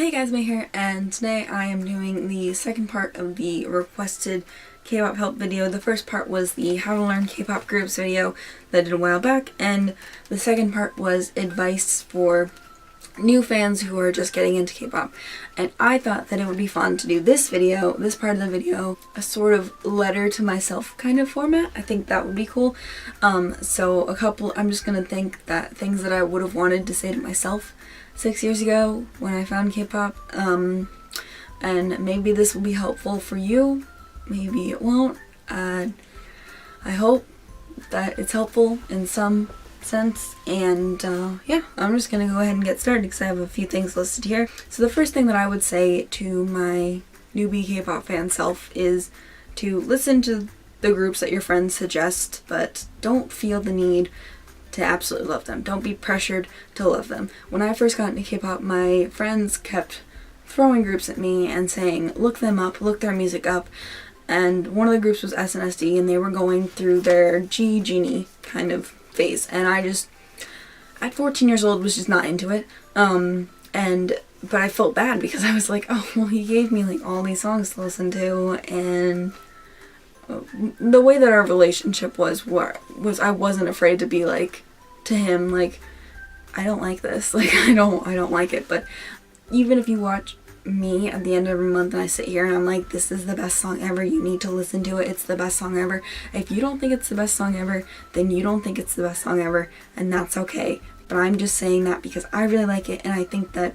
Hey guys, May here, and today I am doing the second part of the requested K-pop help video. The first part was the how to learn K-pop groups video that I did a while back, and the second part was advice for new fans who are just getting into K-pop. And I thought that it would be fun to do this video, this part of the video, a sort of letter to myself kind of format. I think that would be cool. I'm just gonna think that things that I would have wanted to say to myself 6 years ago when I found K-pop, and maybe this will be helpful for you, maybe it won't. I hope that it's helpful in some sense, and yeah, I'm just gonna go ahead and get started because I have a few things listed here. So the first thing that I would say to my newbie K-pop fan self is to listen to the groups that your friends suggest, but don't feel the need to absolutely love them. Don't be pressured to love them. When I first got into K-pop, my friends kept throwing groups at me and saying, look them up, look their music up. And one of the groups was SNSD, and they were going through their Genie kind of phase. And I just, at 14 years old, was just not into it. But I felt bad because I was like, oh, well, he gave me like all these songs to listen to, and the way that our relationship was I wasn't afraid to be like to him, like, I don't like this, like I don't like it. But even if you watch me at the end of every month and I sit here and I'm like, this is the best song ever, you need to listen to it, it's the best song ever. If you don't think it's the best song ever, then you don't think it's the best song ever, and that's okay. But I'm just saying that because I really like it, and I think that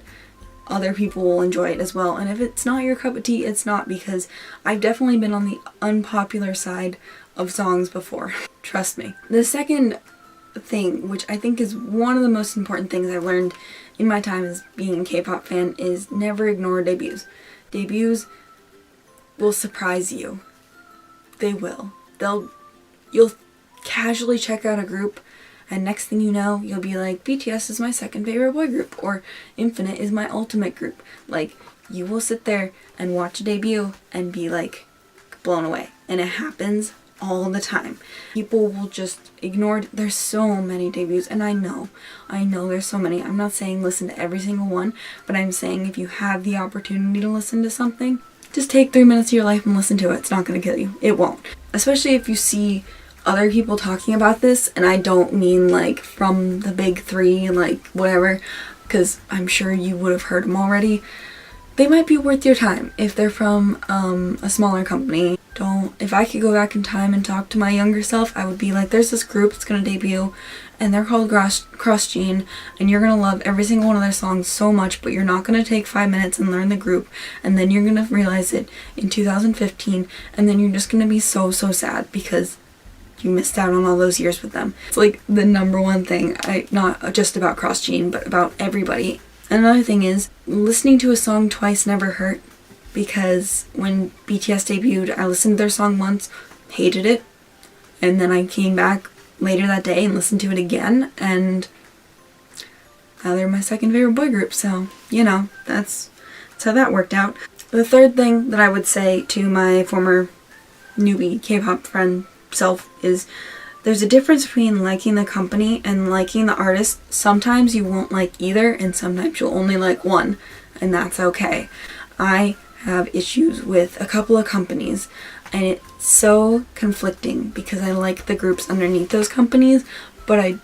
other people will enjoy it as well. And if it's not your cup of tea, it's not, because I've definitely been on the unpopular side of songs before. Trust me. The second thing, which I think is one of the most important things I've learned in my time as being a K-pop fan, is never ignore debuts. Debuts will surprise you. They will. You'll casually check out a group, and next thing you know, you'll be like, BTS is my second favorite boy group, or Infinite is my ultimate group. Like, you will sit there and watch a debut and be like blown away. And it happens all the time. People will just ignore it. There's so many debuts, and I know there's so many. I'm not saying listen to every single one, but I'm saying if you have the opportunity to listen to something, just take 3 minutes of your life and listen to it. It's not going to kill you. It won't. Especially if you see other people talking about this, and I don't mean like from the big three, like whatever, because I'm sure you would have heard them already. They might be worth your time if they're from a smaller company. If I could go back in time and talk to my younger self, I would be like, there's this group that's gonna debut, and they're called Cross Gene, and you're gonna love every single one of their songs so much, but you're not gonna take 5 minutes and learn the group, and then you're gonna realize it in 2015, and then you're just gonna be so sad because you missed out on all those years with them. It's like the number one thing, not just about Cross Gene, but about everybody. Another thing is, listening to a song twice never hurt, because when BTS debuted, I listened to their song once, hated it, and then I came back later that day and listened to it again, and now they're my second favorite boy group, so, you know, that's how that worked out. The third thing that I would say to my former newbie K-pop friend self is, there's a difference between liking the company and liking the artist. Sometimes you won't like either, and sometimes you'll only like one, and that's okay. I have issues with a couple of companies, and it's so conflicting because I like the groups underneath those companies, but I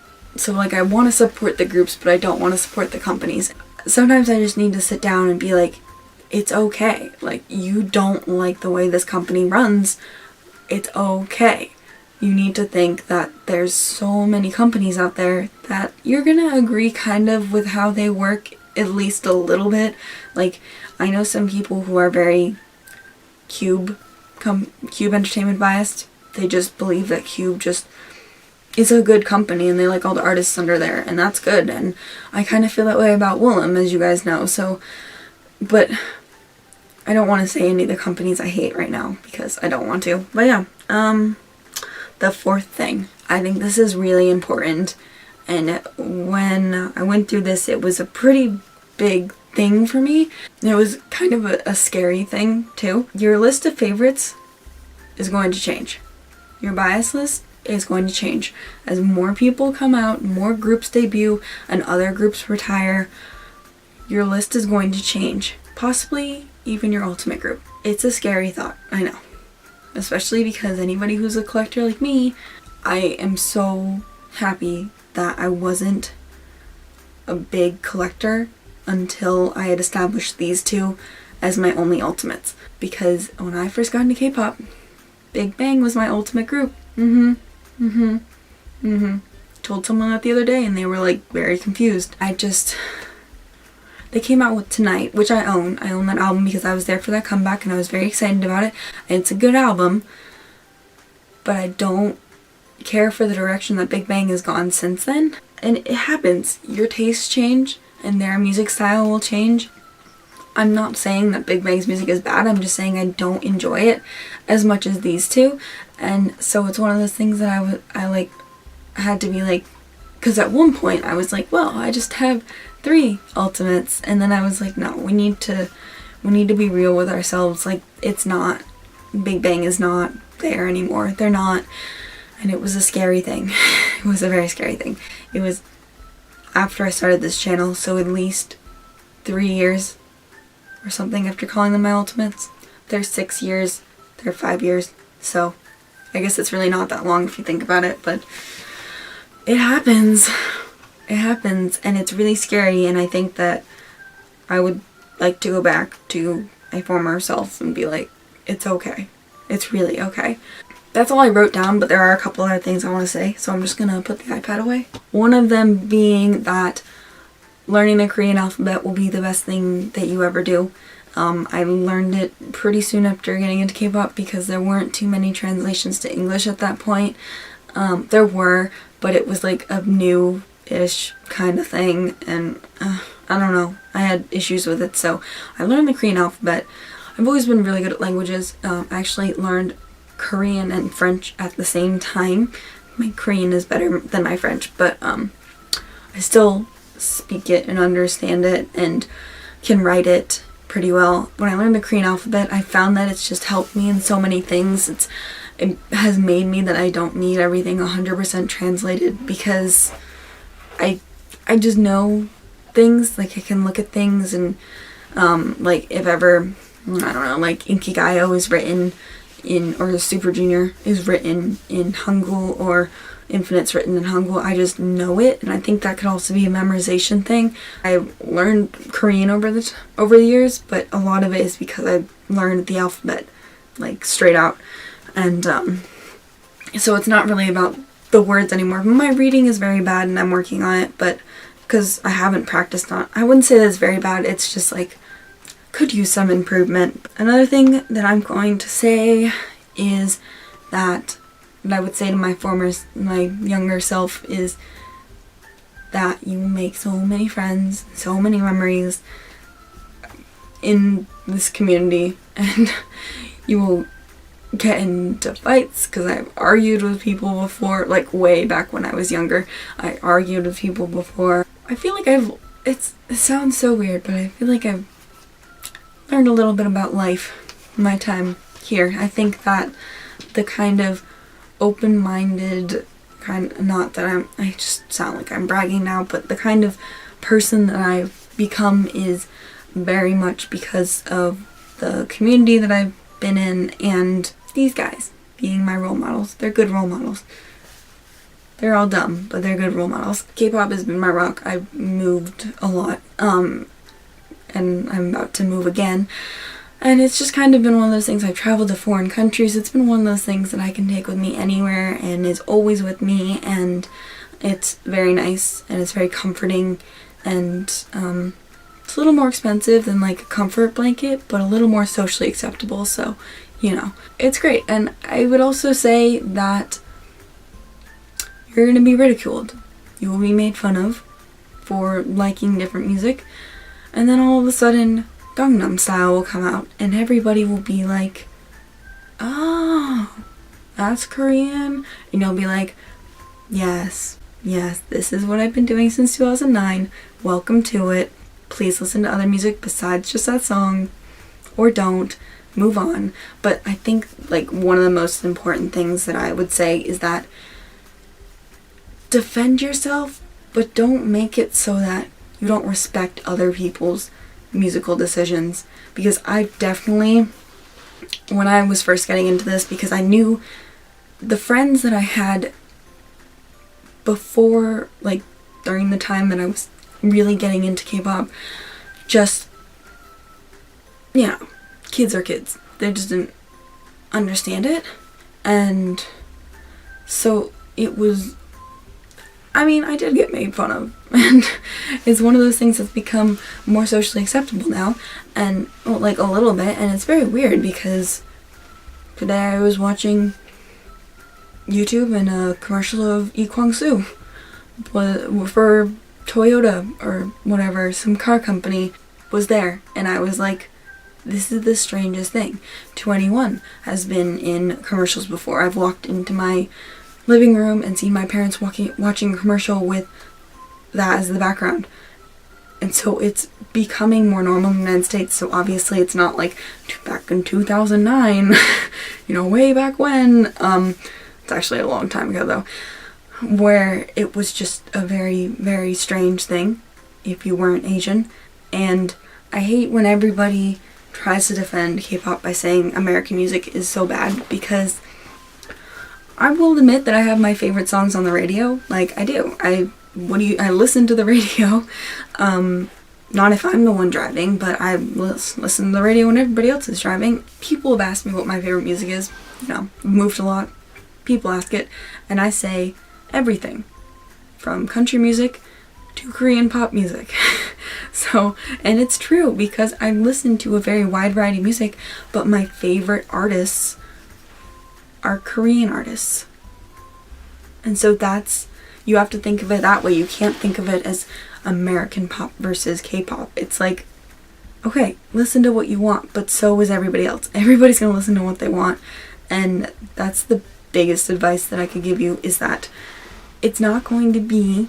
want to support the groups, but I don't want to support the companies. Sometimes I just need to sit down and be like, it's okay. Like, you don't like the way this company runs, it's okay. You need to think that there's so many companies out there that you're gonna agree kind of with how they work, at least a little bit. Like, I know some people who are very Cube Entertainment biased. They just believe that Cube just is a good company and they like all the artists under there, and that's good. And I kind of feel that way about Willem, as you guys know. So, but I don't want to say any of the companies I hate right now because I don't want to. But yeah, the fourth thing, I think this is really important, and when I went through this, it was a pretty big thing for me. It was kind of a scary thing too. Your list of favorites is going to change. Your bias list is going to change. As more people come out, more groups debut, and other groups retire, your list is going to change. Possibly even your ultimate group. It's a scary thought, I know. Especially because anybody who's a collector like me, I am so happy that I wasn't a big collector until I had established these two as my only ultimates. Because when I first got into K-pop, Big Bang was my ultimate group. Told someone that the other day and they were like very confused. They came out with Tonight, which I own. I own that album because I was there for that comeback and I was very excited about it. And it's a good album, but I don't care for the direction that Big Bang has gone since then. And it happens. Your tastes change and their music style will change. I'm not saying that Big Bang's music is bad, I'm just saying I don't enjoy it as much as these two. And so it's one of those things that I had to be like, because at one point I was like, well, I just have 3 ultimates, and then I was like, no, we need to be real with ourselves. Like, it's not, Big Bang is not there anymore. They're not. And it was a scary thing. It was a very scary thing. It was after I started this channel, so at least 3 years or something after calling them my ultimates. They're 6 years, they're 5 years, so I guess it's really not that long if you think about it, but it happens. It happens, and it's really scary, and I think that I would like to go back to my former self and be like, it's okay. It's really okay. That's all I wrote down, but there are a couple other things I want to say, so I'm just gonna put the iPad away. One of them being that learning the Korean alphabet will be the best thing that you ever do. I learned it pretty soon after getting into K-pop because there weren't too many translations to English at that point. There were, but it was like a new-ish kind of thing, and I don't know. I had issues with it, so I learned the Korean alphabet. I've always been really good at languages. I actually learned Korean and French at the same time. My Korean is better than my French, but I still speak it and understand it and can write it pretty well. When I learned the Korean alphabet, I found that it's just helped me in so many things. It has made me that I don't need everything 100% translated because I just know things. Like, I can look at things and like if ever, I don't know, like Inkigayo is written in, or Super Junior is written in Hangul, or Infinite's written in Hangul. I just know it, and I think that could also be a memorization thing. I learned Korean over the years, but a lot of it is because I learned the alphabet like straight out, and so it's not really about the words anymore. My reading is very bad, and I'm working on it, but because I haven't practiced on it, I wouldn't say that it's very bad. It's just like could use some improvement. Another thing that I'm going to say is that what I would say to my younger self is that you will make so many friends, so many memories in this community, and you will get into fights, because I've argued with people before, like way back when I was younger. I argued with people before. I feel like it sounds so weird, but I feel like I've learned a little bit about life in my time here. I think that the kind of open-minded not that I just sound like I'm bragging now, but the kind of person that I've become is very much because of the community that I've been in and these guys being my role models. They're good role models. They're all dumb, but they're good role models. K-pop has been my rock. I've moved a lot, and I'm about to move again. And it's just kind of been one of those things. I've traveled to foreign countries. It's been one of those things that I can take with me anywhere and is always with me, and it's very nice and it's very comforting, and it's a little more expensive than like a comfort blanket, but a little more socially acceptable, so you know, it's great. And I would also say that you're going to be ridiculed. You will be made fun of for liking different music, and then all of a sudden Gangnam Style will come out and everybody will be like, oh, that's Korean, and you'll be like, yes, this is what I've been doing since 2009, welcome to it, please listen to other music besides just that song, or don't, move on. But I think like one of the most important things that I would say is that defend yourself, but don't make it so that you don't respect other people's musical decisions. Because I definitely, when I was first getting into this, because I knew the friends that I had before, like during the time that I was really getting into K-pop, just, you know, kids are kids. They just didn't understand it. And so it was, I mean, I did get made fun of, and it's one of those things that's become more socially acceptable now, and well, like a little bit, and it's very weird because today I was watching YouTube and a commercial of Lee Kwang-soo for Toyota or whatever, some car company was there, and I was like, this is the strangest thing. 2NE1 has been in commercials before. I've walked into my living room and seen my parents watching a commercial with that as the background. And so it's becoming more normal in the United States, so obviously it's not like back in 2009, you know, way back when. It's actually a long time ago though, where it was just a very, very strange thing if you weren't Asian. And I hate when everybody tries to defend K-pop by saying American music is so bad, because I will admit that I have my favorite songs on the radio. Like, I do. I listen to the radio. Not if I'm the one driving, but I listen to the radio when everybody else is driving. People have asked me what my favorite music is. You know, I've moved a lot. People ask it, and I say everything. From country music to Korean pop music. So, and it's true, because I listen to a very wide variety of music, but my favorite artists are Korean artists. And so that's, you have to think of it that way. You can't think of it as American pop versus K-pop. It's like, okay, listen to what you want, but so is everybody else. Everybody's gonna listen to what they want, and that's the biggest advice that I could give you, is that it's not going to be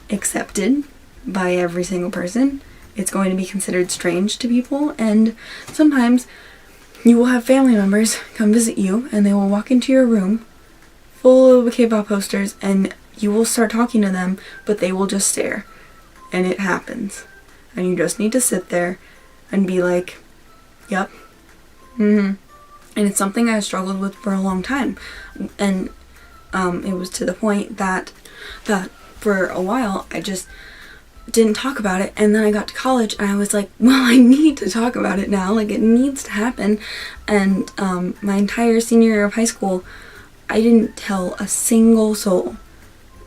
accepted by every single person. It's going to be considered strange to people, and sometimes you will have family members come visit you, and they will walk into your room full of K-pop posters, and you will start talking to them, but they will just stare. And it happens. And you just need to sit there and be like, yep, and it's something I struggled with for a long time. And it was to the point that for a while I just didn't talk about it, and then I got to college and I was like, well, I need to talk about it now, like it needs to happen. And my entire senior year of high school, I didn't tell a single soul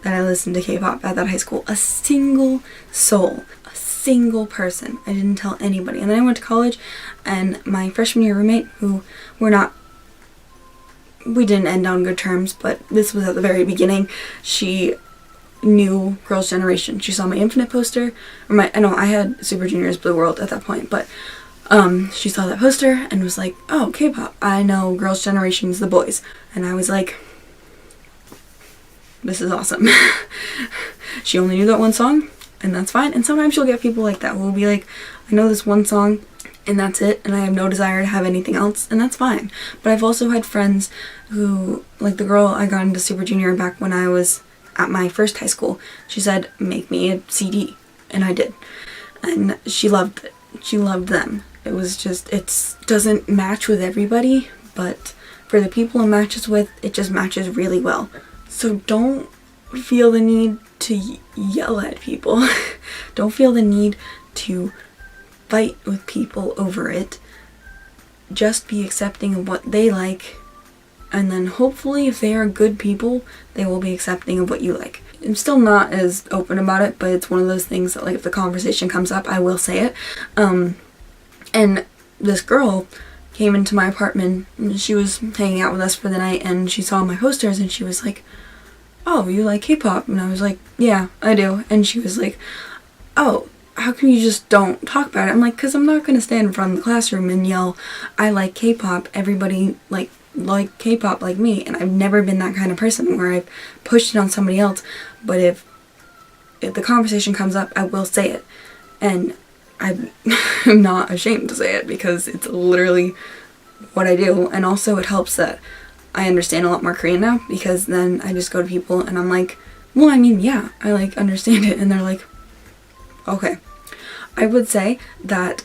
that I listened to K-pop at that high school. A single soul, a single person. I didn't tell anybody. And then I went to college, and my freshman year roommate, who we didn't end on good terms, but this was at the very beginning, she knew Girls' Generation. She saw my Infinite poster, or I had Super Junior's Blue World at that point, but she saw that poster and was like, oh, K-pop, I know Girls' Generation's The Boys. And I was like, this is awesome. She only knew that one song, and that's fine. And sometimes you'll get people like that who will be like, I know this one song, and that's it, and I have no desire to have anything else, and that's fine. But I've also had friends who, like the girl I got into Super Junior back when I was at my first high school, she said, make me a CD, and I did. And she loved it. She loved them. It was just, it doesn't match with everybody, but for the people it matches with, it just matches really well. So don't feel the need to yell at people. Don't feel the need to fight with people over it. Just be accepting of what they like, and then hopefully if they are good people, they will be accepting of what you like. I'm still not as open about it, but it's one of those things that, like, if the conversation comes up, I will say it. And this girl came into my apartment, and she was hanging out with us for the night, and she saw my posters, and she was like, oh, you like K-pop? And I was like, yeah, I do. And she was like, oh, how come you just don't talk about it? I'm like, because I'm not going to stand in front of the classroom and yell, I like K-pop, everybody like K-pop like me. And I've never been that kind of person where I've pushed it on somebody else. But if the conversation comes up, I will say it. And I'm not ashamed to say it, because it's literally what I do. And also it helps that I understand a lot more Korean now, because then I just go to people and I'm like, well, I mean, yeah, I like understand it. And they're like, Okay. I would say that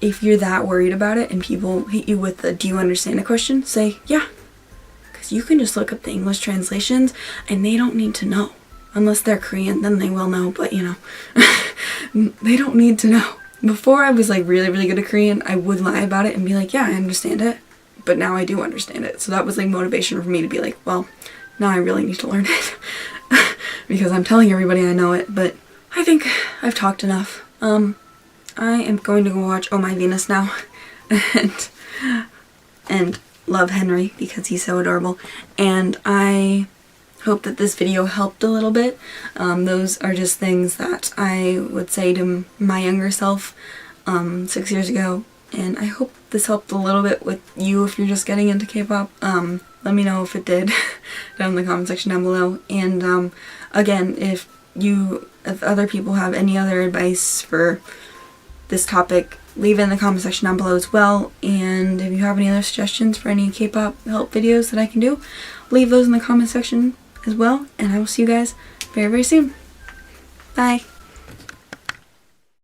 if you're that worried about it and people hit you with the "do you understand a" question, say yeah. Because you can just look up the English translations and they don't need to know. Unless they're Korean, then they will know, but you know, they don't need to know. Before I was like really good at Korean, I would lie about it and be like, yeah, I understand it. But now I do understand it. So that was like motivation for me to be like, well, now I really need to learn it. Because I'm telling everybody I know it, but I think I've talked enough. I am going to go watch Oh My Venus now. and love Henry because he's so adorable. And I hope that this video helped a little bit. Those are just things that I would say to my younger self 6 years ago, and I hope this helped a little bit with you if you're just getting into K-pop. Let me know if it did down in the comment section down below. And again, if other people have any other advice for this topic, leave it in the comment section down below as well. And if you have any other suggestions for any K-pop help videos that I can do, leave those in the comment section as well. And I will see you guys very soon. Bye.